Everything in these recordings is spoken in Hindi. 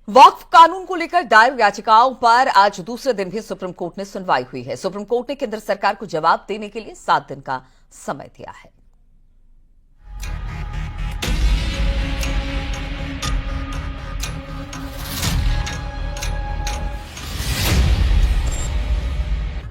वक्फ कानून को लेकर दायर याचिकाओं पर आज दूसरे दिन भी सुप्रीम कोर्ट ने सुनवाई हुई है। सुप्रीम कोर्ट ने केंद्र सरकार को जवाब देने के लिए 7 दिन का समय दिया है।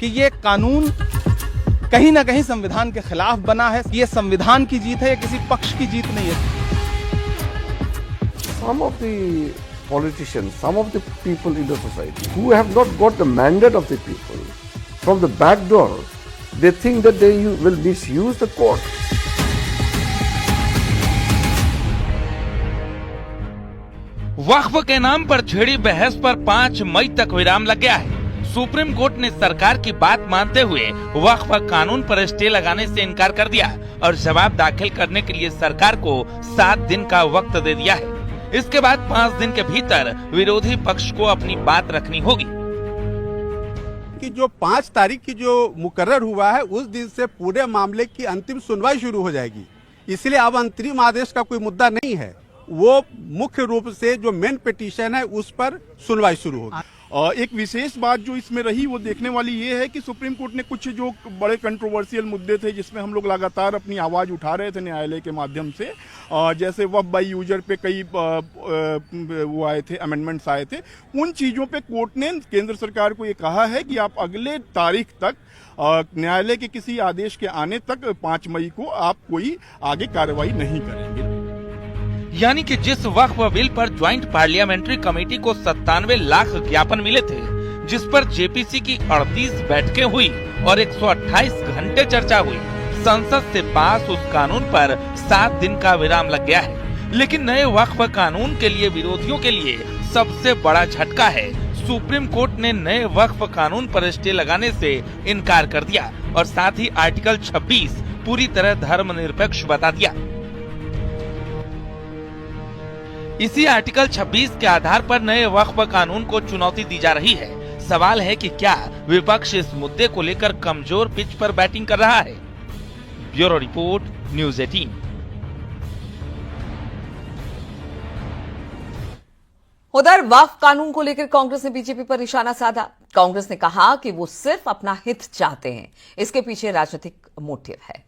कि ये कानून कहीं ना कहीं संविधान के खिलाफ बना है। ये संविधान की जीत है, ये किसी पक्ष की जीत नहीं है। Some of the politicians, some of the people in the society who have not got the mandate of the people, from the back door, they think that they will misuse the court. वक्फ के नाम पर छिड़ी बहस पर 5 मई तक विराम लग गया है। सुप्रीम कोर्ट ने सरकार की बात मानते हुए वक्फ कानून पर स्टे लगाने से इनकार कर दिया और जवाब दाखिल करने के लिए सरकार को 7 दिन का वक्त दे दिया है। इसके बाद 5 दिन के भीतर विरोधी पक्ष को अपनी बात रखनी होगी। कि जो 5 तारीख की जो मुकर्रर हुआ है उस दिन से पूरे मामले की अंतिम सुनवाई शुरू हो जाएगी। इसलिए अब अंतरिम आदेश का कोई मुद्दा नहीं है, वो मुख्य रूप से जो मेन पिटीशन है उस पर सुनवाई शुरू होगी। एक विशेष बात जो इसमें रही वो देखने वाली ये है कि सुप्रीम कोर्ट ने कुछ जो बड़े कंट्रोवर्शियल मुद्दे थे जिसमें हम लोग लगातार अपनी आवाज़ उठा रहे थे न्यायालय के माध्यम से, जैसे वक्फ बाई यूजर पे कई वो आए थे, अमेंडमेंट्स आए थे, उन चीज़ों पे कोर्ट ने केंद्र सरकार को ये कहा है कि आप अगले तारीख तक न्यायालय के किसी आदेश के आने तक 5 मई को आप कोई आगे कार्रवाई नहीं करेंगे। यानी कि जिस वक्फ बिल पर ज्वाइंट पार्लियामेंट्री कमेटी को 97 लाख ज्ञापन मिले थे, जिस पर जेपीसी की 38 बैठकें हुई और 128 घंटे चर्चा हुई, संसद से पास उस कानून पर 7 दिन का विराम लग गया है। लेकिन नए वक्फ कानून के लिए विरोधियों के लिए सबसे बड़ा झटका है, सुप्रीम कोर्ट ने नए वक्फ कानून पर स्टे लगाने से इनकार कर दिया और साथ ही आर्टिकल 26 पूरी तरह धर्मनिरपेक्ष बता दिया। इसी आर्टिकल 26 के आधार पर नए वक्फ कानून को चुनौती दी जा रही है। सवाल है कि क्या विपक्ष इस मुद्दे को लेकर कमजोर पिच पर बैटिंग कर रहा है। Bureau report, news 18। उधर वक्फ कानून को लेकर कांग्रेस ने बीजेपी पर निशाना साधा। कांग्रेस ने कहा कि वो सिर्फ अपना हित चाहते हैं, इसके पीछे राजनीतिक मोटिव है।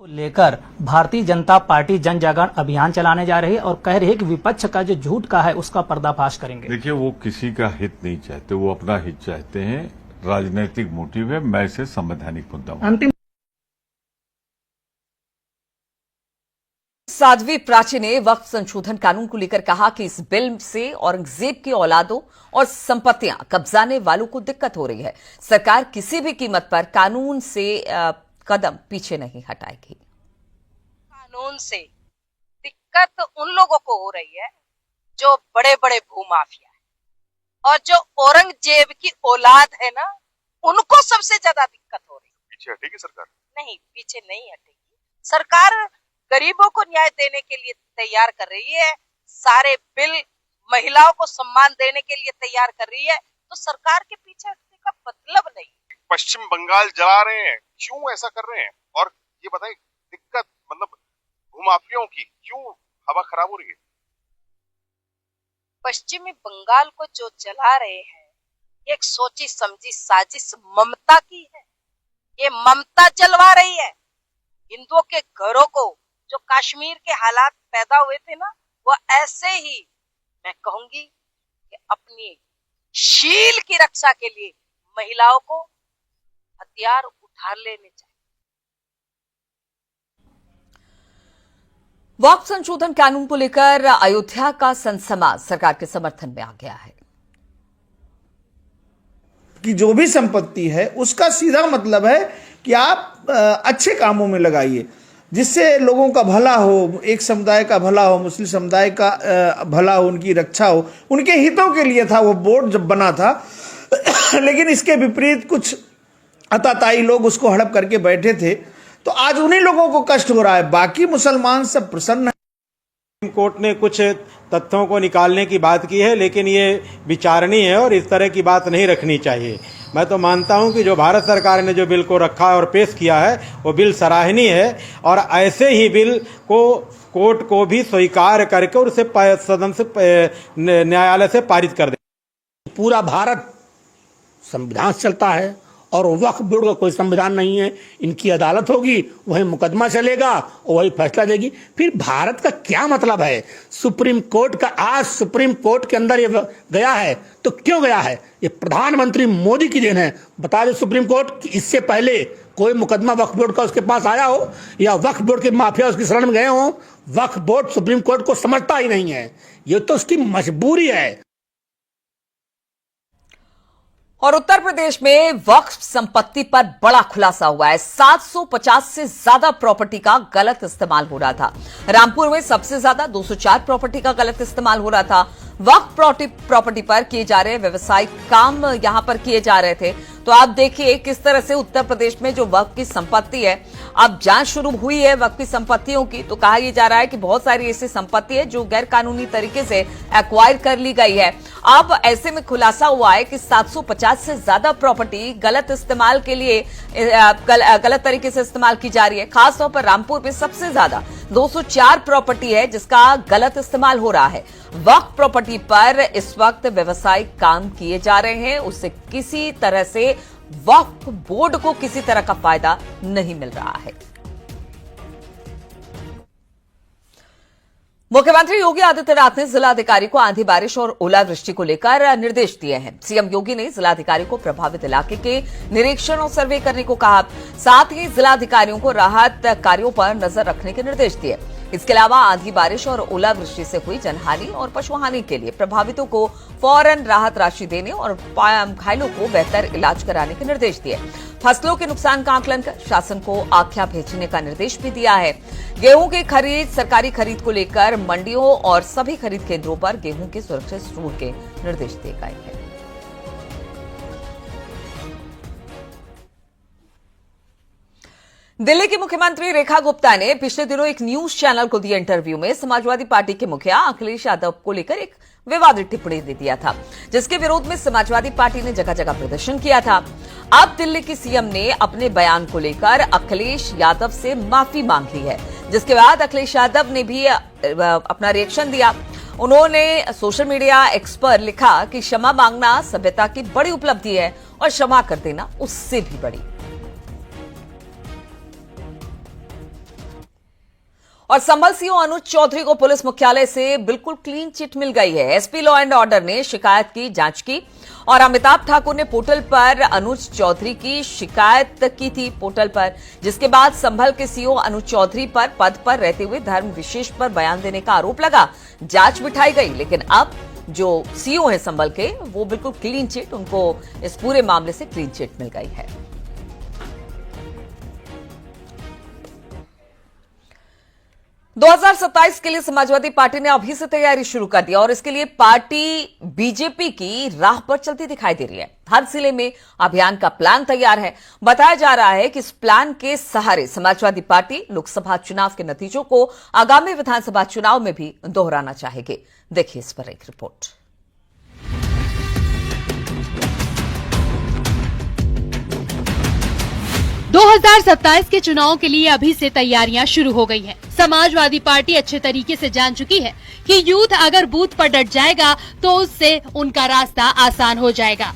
लेकर भारतीय जनता पार्टी जन जागरण अभियान चलाने जा रही है और कह रही है कि विपक्ष का जो झूठ का है उसका पर्दाफाश करेंगे। देखिए, वो किसी का हित नहीं चाहते, वो अपना हित चाहते हैं। राजनीतिक मोटिव है। मैं इसे संवैधानिक मुद्दा अंतिम साध्वी प्राची ने वक्फ संशोधन कानून को लेकर कहा कि इस बिल से औरंगजेब की औलादों और संपत्तियां कब्जाने वालों को दिक्कत हो रही है। सरकार किसी भी कीमत पर कानून से कदम पीछे नहीं हटाएगी। कानून से दिक्कत उन लोगों को हो रही है जो बड़े बड़े भूमाफिया है और जो औरंगजेब की औलाद है ना, उनको सबसे ज्यादा दिक्कत हो रही है। पीछे हटेगी सरकार? नहीं, पीछे नहीं हटेगी। सरकार गरीबों को न्याय देने के लिए तैयार कर रही है, सारे बिल महिलाओं को सम्मान देने के लिए तैयार कर रही है, तो सरकार के पीछे हटने का मतलब नहीं। पश्चिम बंगाल जला रहे हैं, क्यों ऐसा कर रहे हैं? और ये बताएं, दिक्कत मतलब भूमाफियों की क्यों हवा खराब हो रही है? पश्चिमी बंगाल को जो जला रहे हैं, एक सोची समझी साजिश ममता की है। ये ममता जलवा रही है। हिंदुओं के घरों को जो कश्मीर के हालात पैदा हुए थे ना, वो ऐसे ही मैं कहूंगी कि अपनी शील की रक्षा के लिए महिलाओं को हथियार उठा लेने चाहिए। वक्फ संशोधन कानून को लेकर अयोध्या का सनसमा सरकार के समर्थन में आ गया है कि जो भी संपत्ति है उसका सीधा मतलब है कि आप अच्छे कामों में लगाइए, जिससे लोगों का भला हो, एक समुदाय का भला हो, मुस्लिम समुदाय का भला हो, उनकी रक्षा हो। उनके हितों के लिए था वो बोर्ड जब बना था। लेकिन इसके विपरीत कुछ अताताई लोग उसको हड़प करके बैठे थे, तो आज उन्हीं लोगों को कष्ट हो रहा है। बाकी मुसलमान सब प्रसन्न हैं। कोर्ट ने कुछ तथ्यों को निकालने की बात की है, लेकिन ये विचारणीय है और इस तरह की बात नहीं रखनी चाहिए। मैं तो मानता हूं कि जो भारत सरकार ने जो बिल को रखा और पेश किया है वो बिल सराहनीय है और ऐसे ही बिल को कोर्ट को भी स्वीकार करके और उसे सदन से न्यायालय से पारित कर दे। पूरा भारत संविधान से चलता है और वक्फ बोर्ड का कोई संविधान नहीं है। इनकी अदालत होगी, वही मुकदमा चलेगा और वही फैसला देगी। फिर भारत का क्या मतलब है? सुप्रीम कोर्ट का आज सुप्रीम कोर्ट के अंदर ये गया है तो क्यों गया है? ये प्रधानमंत्री मोदी की देन है। बता दे सुप्रीम कोर्ट कि इससे पहले कोई मुकदमा वक्फ बोर्ड का उसके पास आया हो या वक्फ बोर्ड के माफिया उसकी शरण में गए हो? वक्फ बोर्ड सुप्रीम कोर्ट को समझता ही नहीं है। ये तो उसकी मजबूरी है। और उत्तर प्रदेश में वक्फ संपत्ति पर बड़ा खुलासा हुआ है। 750 से ज्यादा प्रॉपर्टी का गलत इस्तेमाल हो रहा था। रामपुर में सबसे ज्यादा 204 प्रॉपर्टी का गलत इस्तेमाल हो रहा था। वक्फ प्रॉपर्टी पर किए जा रहे व्यवसायिक काम यहां पर किए जा रहे थे। तो आप देखिए किस तरह से उत्तर प्रदेश में जो वक्फ की संपत्ति है, अब जांच शुरू हुई है वक्फ की संपत्तियों की, तो कहा यह जा रहा है कि बहुत सारी ऐसी संपत्ति है जो गैर कानूनी तरीके से एक्वायर कर ली गई है। अब ऐसे में खुलासा हुआ है कि 750 से ज्यादा प्रॉपर्टी गलत इस्तेमाल के लिए गलत तरीके से इस्तेमाल की जा रही है। खासतौर पर रामपुर में सबसे ज्यादा 204 प्रॉपर्टी है जिसका गलत इस्तेमाल हो रहा है। वक्फ प्रॉपर्टी पर इस वक्त व्यवसायिक काम किए जा रहे हैं, उससे किसी तरह से वक्फ बोर्ड को किसी तरह का फायदा नहीं मिल रहा है। मुख्यमंत्री योगी आदित्यनाथ ने जिलाधिकारी को आंधी बारिश और ओलावृष्टि को लेकर निर्देश दिए हैं। सीएम योगी ने जिलाधिकारी को प्रभावित इलाके के निरीक्षण और सर्वे करने को कहा। साथ ही जिलाधिकारियों को राहत कार्यों पर नजर रखने के निर्देश दिए। इसके अलावा आंधी बारिश और ओलावृष्टि से हुई जनहानि और पशुहानि के लिए प्रभावितों को फौरन राहत राशि देने और घायलों को बेहतर इलाज कराने के निर्देश दिए। फसलों के नुकसान का आकलन कर शासन को आख्या भेजने का निर्देश भी दिया है। गेहूं की खरीद, सरकारी खरीद को लेकर मंडियों और सभी खरीद केंद्रों पर गेहूं के सुरक्षित स्टोर के निर्देश दिए गए हैं। दिल्ली की मुख्यमंत्री रेखा गुप्ता ने पिछले दिनों एक न्यूज चैनल को दिए इंटरव्यू में समाजवादी पार्टी के मुखिया अखिलेश यादव को लेकर एक विवादित टिप्पणी दे दिया था, जिसके विरोध में समाजवादी पार्टी ने जगह जगह प्रदर्शन किया था। अब दिल्ली की सीएम ने अपने बयान को लेकर अखिलेश यादव से माफी मांग ली है, जिसके बाद अखिलेश यादव ने भी अपना रिएक्शन दिया। उन्होंने सोशल मीडिया एक्स पर लिखा कि क्षमा मांगना सभ्यता की बड़ी उपलब्धि है और क्षमा कर देना उससे भी बड़ी। और संभल सीओ अनुज चौधरी को पुलिस मुख्यालय से बिल्कुल क्लीन चिट मिल गई है। एसपी लॉ एंड ऑर्डर ने शिकायत की जांच की और अमिताभ ठाकुर ने पोर्टल पर अनुज चौधरी की शिकायत की थी पोर्टल पर, जिसके बाद संभल के सीओ अनुज चौधरी पर पद पर रहते हुए धर्म विशेष पर बयान देने का आरोप लगा। जांच बिठाई गई, लेकिन अब जो सीओ है संभल के, वो बिल्कुल क्लीन चिट, उनको इस पूरे मामले से क्लीन चिट मिल गई है। – 2027 के लिए समाजवादी पार्टी ने अभी से तैयारी शुरू कर दी और इसके लिए पार्टी बीजेपी की राह पर चलती दिखाई दे रही है। हर जिले में अभियान का प्लान तैयार है। बताया जा रहा है कि इस प्लान के सहारे समाजवादी पार्टी लोकसभा चुनाव के नतीजों को आगामी विधानसभा चुनाव में भी दोहराना चाहेगी। देखिए इस पर एक रिपोर्ट। 2027 के चुनाव के लिए अभी से तैयारियां शुरू हो गई हैं। समाजवादी पार्टी अच्छे तरीके से जान चुकी है कि यूथ अगर बूथ पर डट जाएगा तो उससे उनका रास्ता आसान हो जाएगा।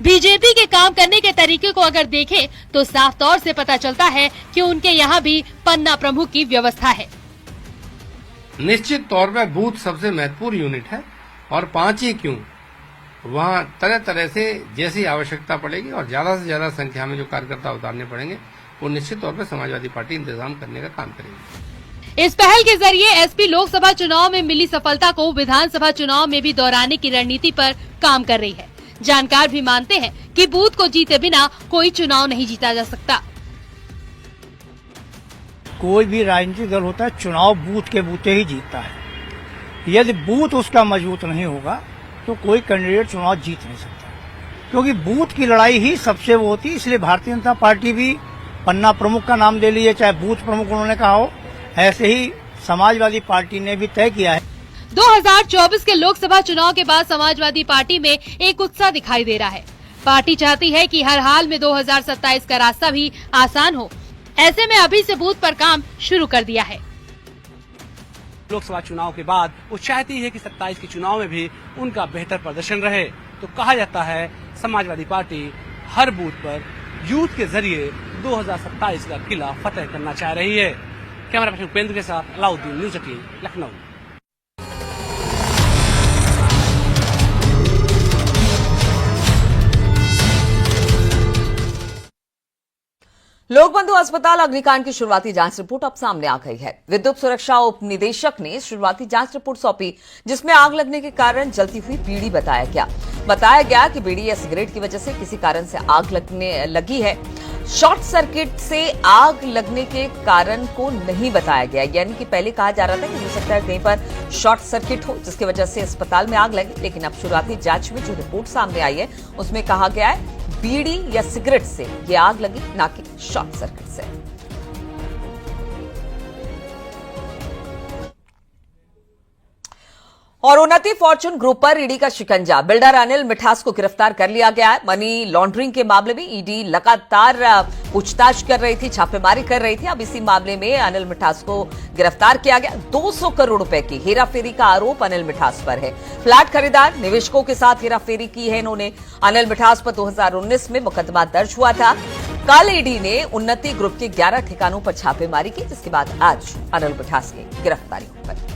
बीजेपी के काम करने के तरीके को अगर देखें तो साफ तौर से पता चलता है कि उनके यहाँ भी पन्ना प्रमुख की व्यवस्था है। निश्चित तौर पर बूथ सबसे महत्वपूर्ण यूनिट है और 5 ही क्यों, वहाँ तरह तरह से जैसी आवश्यकता पड़ेगी और ज्यादा से ज्यादा संख्या में जो कार्यकर्ता उतारने पड़ेंगे, वो निश्चित तौर पर समाजवादी पार्टी इंतजाम करने का काम करेगी। इस पहल के जरिए एसपी लोकसभा चुनाव में मिली सफलता को विधानसभा चुनाव में भी दोहराने की रणनीति पर काम कर रही है। जानकार भी मानते हैं कि बूथ को जीते बिना कोई चुनाव नहीं जीता जा सकता। कोई भी राजनीतिक दल होता है, चुनाव बूथ के बूते ही जीतता है। यदि बूथ उसका मजबूत नहीं होगा तो कोई कैंडिडेट चुनाव जीत नहीं सकता, क्योंकि बूथ की लड़ाई ही सबसे वो होती है। इसलिए भारतीय जनता पार्टी भी पन्ना प्रमुख का नाम ले लिए, चाहे बूथ प्रमुख उन्होंने कहा हो, ऐसे ही समाजवादी पार्टी ने भी तय किया है। 2024 के लोकसभा चुनाव के बाद समाजवादी पार्टी में एक उत्साह दिखाई दे रहा है। पार्टी चाहती है कि हर हाल में 2027 का रास्ता भी आसान हो। ऐसे में अभी से बूथ पर काम शुरू कर दिया है। लोकसभा चुनाव के बाद वो चाहती है कि 27 के चुनाव में भी उनका बेहतर प्रदर्शन रहे। तो कहा जाता है समाजवादी पार्टी हर बूथ पर यूथ के जरिए 2027 का किला फतेह करना चाह रही है। कैमरा पर्सन उपेंद्र के साथ अलाउद्दीन, न्यूज़ 18 लखनऊ। लोकबंधु अस्पताल अग्निकांड की शुरुआती जांच रिपोर्ट अब सामने आ गई है। विद्युत सुरक्षा उप निदेशक ने शुरुआती जांच रिपोर्ट सौंपी, जिसमें आग लगने के कारण जलती हुई बीड़ी बताया गया कि बीड़ी या सिगरेट की वजह से किसी कारण से आग लगी है। शॉर्ट सर्किट से आग लगने के कारण को नहीं बताया गया, यानी कि पहले कहा जा रहा था कि हो सकता है कहीं पर शॉर्ट सर्किट हो जिसकी वजह से अस्पताल में आग लगी, लेकिन अब शुरुआती जांच में जो रिपोर्ट सामने आई है उसमें कहा गया है बीड़ी या सिगरेट से ये आग लगी, ना कि शॉर्ट सर्किट से। और उन्नति फॉर्चून ग्रुप पर ईडी का शिकंजा। बिल्डर अनिल मिठास को गिरफ्तार कर लिया गया है। मनी लॉन्ड्रिंग के मामले में ईडी लगातार पूछताछ कर रही थी, छापेमारी कर रही थी। अब इसी मामले में अनिल मिठास को गिरफ्तार किया गया। 200 करोड़ रुपए की हेराफेरी का आरोप अनिल मिठास पर है। फ्लैट खरीदार निवेशकों के साथ हेराफेरी की है इन्होंने। अनिल मिठास पर 2019 में मुकदमा दर्ज हुआ था। कल ईडी ने उन्नति ग्रुप के 11 ठिकानों पर छापेमारी की, जिसके बाद आज अनिल मिठास की गिरफ्तारी हो गई।